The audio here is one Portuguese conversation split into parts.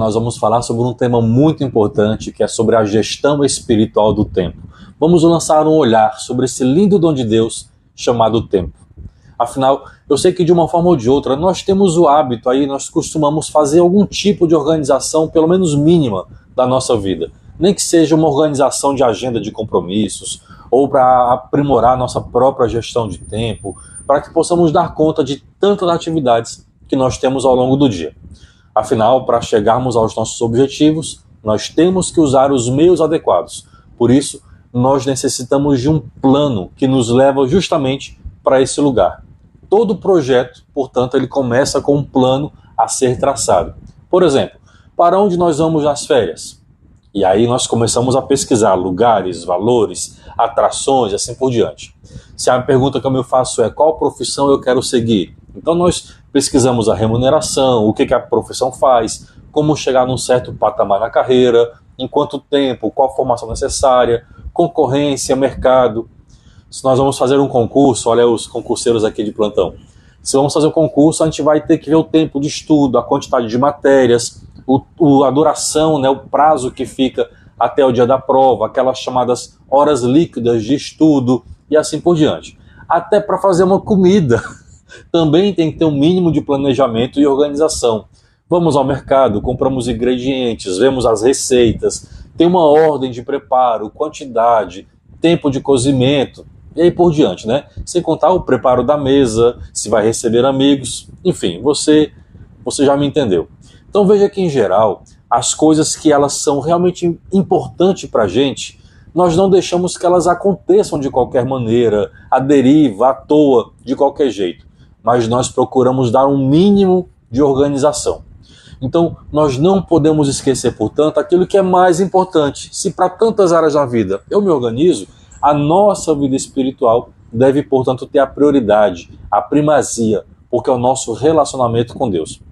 Nós vamos falar sobre um tema muito importante, que é sobre a gestão espiritual do tempo. Vamos lançar um olhar sobre esse lindo dom de Deus chamado tempo. Afinal, eu sei que de uma forma ou de outra nós temos o hábito aí, nós costumamos fazer algum tipo de organização, pelo menos mínima, da nossa vida. Nem que seja uma organização de agenda de compromissos, ou para aprimorar nossa própria gestão de tempo, para que possamos dar conta de tantas atividades que nós temos ao longo do dia. Afinal, para chegarmos aos nossos objetivos, nós temos que usar os meios adequados. Por isso, nós necessitamos de um plano que nos leva justamente para esse lugar. Todo projeto, portanto, ele começa com um plano a ser traçado. Por exemplo, para onde nós vamos nas férias? E aí nós começamos a pesquisar lugares, valores, atrações e assim por diante. Se a pergunta que eu me faço é qual profissão eu quero seguir? Então nós pesquisamos a remuneração, o que a profissão faz, como chegar num certo patamar na carreira, em quanto tempo, qual a formação necessária, concorrência, mercado. Se nós vamos fazer um concurso, olha os concurseiros aqui de plantão. Se vamos fazer um concurso, a gente vai ter que ver o tempo de estudo, a quantidade de matérias, a duração, né, o prazo que fica até o dia da prova, aquelas chamadas horas líquidas de estudo e assim por diante. Até para fazer uma comida também tem que ter um mínimo de planejamento e organização. Vamos ao mercado, compramos ingredientes, vemos as receitas, tem uma ordem de preparo, quantidade, tempo de cozimento e aí por diante, né? Sem contar o preparo da mesa, se vai receber amigos, enfim, você já me entendeu. Então veja que, em geral, as coisas que elas são realmente importantes para a gente, nós não deixamos que elas aconteçam de qualquer maneira, à deriva, à toa, de qualquer jeito. Mas nós procuramos dar um mínimo de organização. Então, nós não podemos esquecer, portanto, aquilo que é mais importante. Se para tantas áreas da vida eu me organizo, a nossa vida espiritual deve, portanto, ter a prioridade, a primazia, porque é o nosso relacionamento com Deus.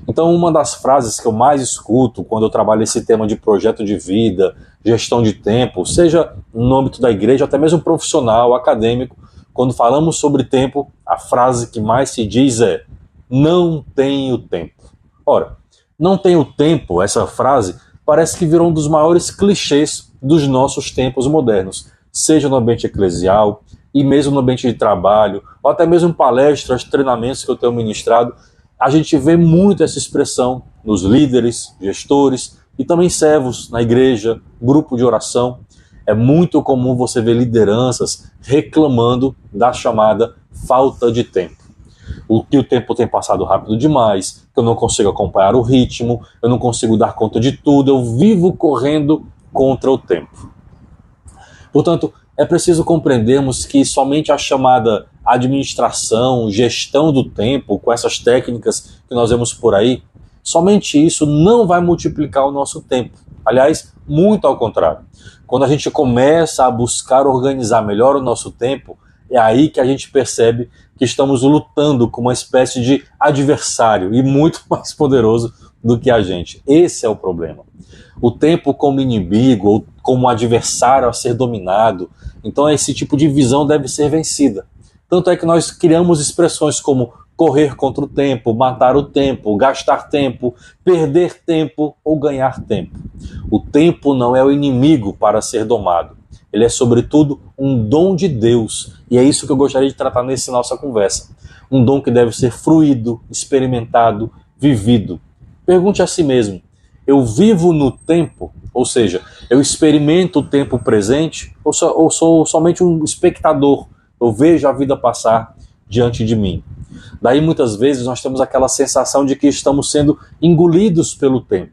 Então, uma das frases que eu mais escuto quando eu trabalho esse tema de projeto de vida, gestão de tempo, seja no âmbito da igreja, até mesmo profissional, acadêmico, quando falamos sobre tempo, a frase que mais se diz é: não tenho tempo. Ora, não tenho tempo, essa frase parece que virou um dos maiores clichês dos nossos tempos modernos, seja no ambiente eclesial, e mesmo no ambiente de trabalho, ou até mesmo palestras, treinamentos que eu tenho ministrado, a gente vê muito essa expressão nos líderes, gestores e também servos na igreja, grupo de oração. É muito comum você ver lideranças reclamando da chamada falta de tempo. O tempo tem passado rápido demais, que eu não consigo acompanhar o ritmo, eu não consigo dar conta de tudo, eu vivo correndo contra o tempo. Portanto, é preciso compreendermos que somente a chamada administração, gestão do tempo, com essas técnicas que nós vemos por aí, somente isso não vai multiplicar o nosso tempo. Aliás, muito ao contrário. Quando a gente começa a buscar organizar melhor o nosso tempo, é aí que a gente percebe que estamos lutando com uma espécie de adversário e muito mais poderoso do que a gente. Esse é o problema. O tempo como inimigo ou como adversário a ser dominado, então esse tipo de visão deve ser vencida. Tanto é que nós criamos expressões como correr contra o tempo, matar o tempo, gastar tempo, perder tempo ou ganhar tempo. O tempo não é o inimigo para ser domado. Ele é, sobretudo, um dom de Deus. E é isso que eu gostaria de tratar nessa nossa conversa. Um dom que deve ser fruído, experimentado, vivido. Pergunte a si mesmo: eu vivo no tempo? Ou seja, eu experimento o tempo presente? Ou sou somente um espectador? Eu vejo a vida passar diante de mim. Daí muitas vezes nós temos aquela sensação de que estamos sendo engolidos pelo tempo,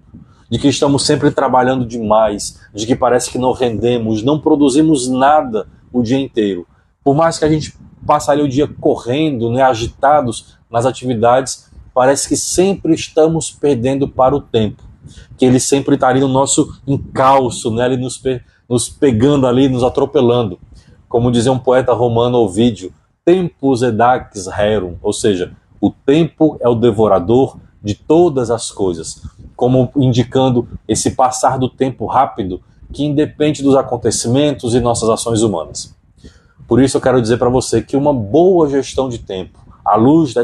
de que estamos sempre trabalhando demais, de que parece que não rendemos, não produzimos nada o dia inteiro. Por mais que a gente passe ali o dia correndo, né, agitados nas atividades, parece que sempre estamos perdendo para o tempo, que ele sempre está ali no nosso encalço, né, ele nos pegando ali, nos atropelando. Como dizia um poeta romano, Ovídio, tempus edax rerum, ou seja, o tempo é o devorador de todas as coisas, como indicando esse passar do tempo rápido que independe dos acontecimentos e nossas ações humanas. Por isso eu quero dizer para você que uma boa gestão de tempo, à luz da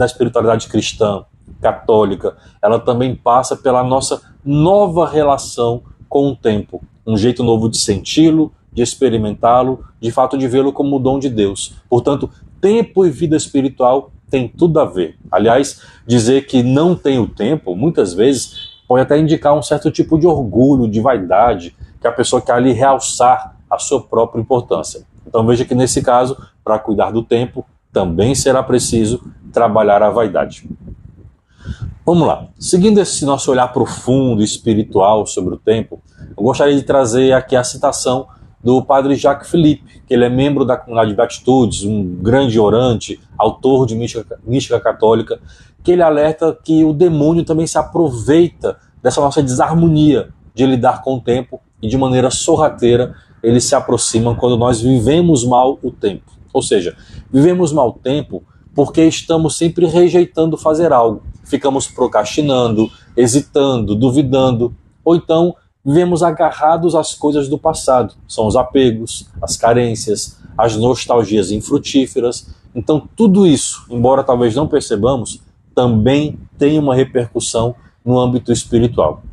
espiritualidade cristã, católica, ela também passa pela nossa nova relação com o tempo, um jeito novo de senti-lo, de experimentá-lo, de fato de vê-lo como o dom de Deus. Portanto, tempo e vida espiritual tem tudo a ver. Aliás, dizer que não tem o tempo, muitas vezes, pode até indicar um certo tipo de orgulho, de vaidade, que a pessoa quer ali realçar a sua própria importância. Então veja que nesse caso, para cuidar do tempo, também será preciso trabalhar a vaidade. Vamos lá. Seguindo esse nosso olhar profundo e espiritual sobre o tempo, eu gostaria de trazer aqui a citação do padre Jacques Philippe, que ele é membro da comunidade de Beatitudes, um grande orante, autor de mística católica, que ele alerta que o demônio também se aproveita dessa nossa desarmonia de lidar com o tempo e de maneira sorrateira ele se aproxima quando nós vivemos mal o tempo. Ou seja, vivemos mal o tempo porque estamos sempre rejeitando fazer algo. Ficamos procrastinando, hesitando, duvidando, ou então vivemos agarrados às coisas do passado. São os apegos, as carências, as nostalgias infrutíferas. Então tudo isso, embora talvez não percebamos, também tem uma repercussão no âmbito espiritual.